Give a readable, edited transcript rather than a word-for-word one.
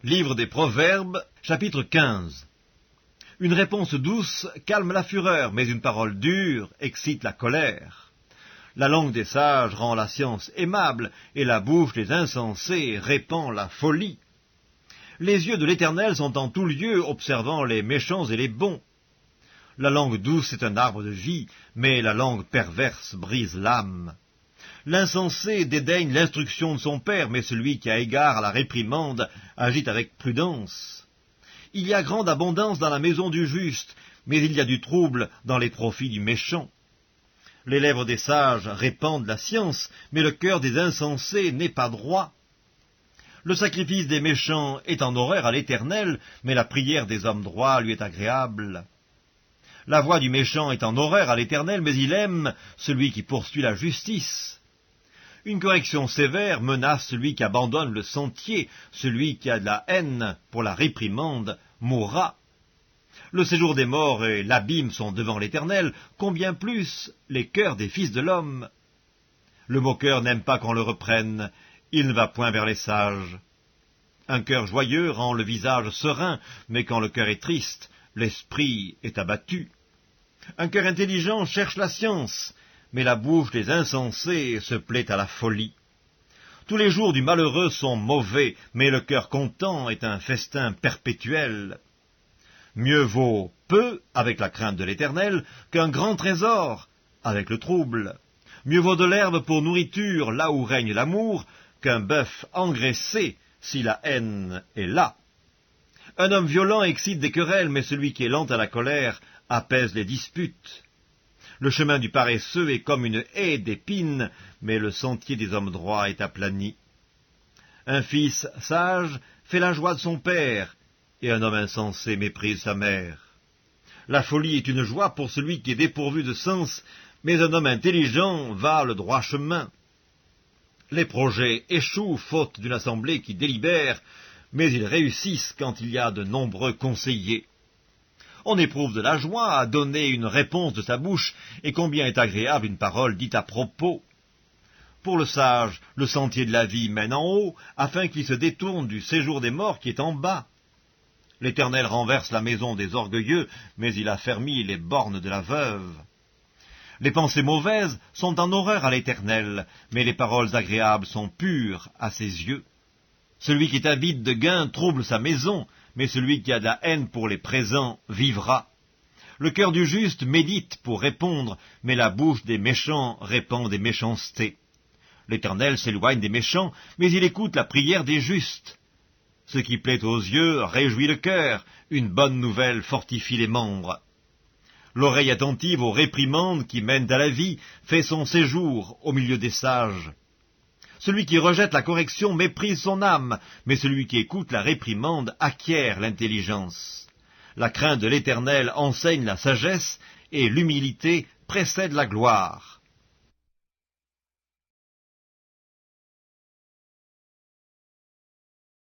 Livre des Proverbes, chapitre 15. Une réponse douce calme la fureur, mais une parole dure excite la colère. La langue des sages rend la science aimable, et la bouche des insensés répand la folie. Les yeux de l'Éternel sont en tout lieu, observant les méchants et les bons. La langue douce est un arbre de vie, mais la langue perverse brise l'âme. L'insensé dédaigne l'instruction de son père, mais celui qui a égard à la réprimande agit avec prudence. Il y a grande abondance dans la maison du juste, mais il y a du trouble dans les profits du méchant. Les lèvres des sages répandent la science, mais le cœur des insensés n'est pas droit. Le sacrifice des méchants est en horreur à l'Éternel, mais la prière des hommes droits lui est agréable. La voix du méchant est en horreur à l'Éternel, mais il aime celui qui poursuit la justice. Une correction sévère menace celui qui abandonne le sentier, celui qui a de la haine pour la réprimande mourra. Le séjour des morts et l'abîme sont devant l'Éternel, combien plus les cœurs des fils de l'homme. Le moqueur n'aime pas qu'on le reprenne, il ne va point vers les sages. Un cœur joyeux rend le visage serein, mais quand le cœur est triste, l'esprit est abattu. Un cœur intelligent cherche la science, mais la bouche des insensés se plaît à la folie. Tous les jours du malheureux sont mauvais, mais le cœur content est un festin perpétuel. Mieux vaut peu avec la crainte de l'Éternel qu'un grand trésor avec le trouble. Mieux vaut de l'herbe pour nourriture là où règne l'amour qu'un bœuf engraissé si la haine est là. Un homme violent excite des querelles, mais celui qui est lent à la colère apaise les disputes. Le chemin du paresseux est comme une haie d'épines, mais le sentier des hommes droits est aplani. Un fils sage fait la joie de son père, et un homme insensé méprise sa mère. La folie est une joie pour celui qui est dépourvu de sens, mais un homme intelligent va le droit chemin. Les projets échouent faute d'une assemblée qui délibère, mais ils réussissent quand il y a de nombreux conseillers. On éprouve de la joie à donner une réponse de sa bouche, et combien est agréable une parole dite à propos. Pour le sage, le sentier de la vie mène en haut, afin qu'il se détourne du séjour des morts qui est en bas. L'Éternel renverse la maison des orgueilleux, mais il affermit les bornes de la veuve. Les pensées mauvaises sont en horreur à l'Éternel, mais les paroles agréables sont pures à ses yeux. Celui qui est avide de gain trouble sa maison, mais celui qui a de la haine pour les présents vivra. Le cœur du juste médite pour répondre, mais la bouche des méchants répand des méchancetés. L'Éternel s'éloigne des méchants, mais il écoute la prière des justes. Ce qui plaît aux yeux réjouit le cœur, une bonne nouvelle fortifie les membres. L'oreille attentive aux réprimandes qui mènent à la vie fait son séjour au milieu des sages. Celui qui rejette la correction méprise son âme, mais celui qui écoute la réprimande acquiert l'intelligence. La crainte de l'Éternel enseigne la sagesse, et l'humilité précède la gloire.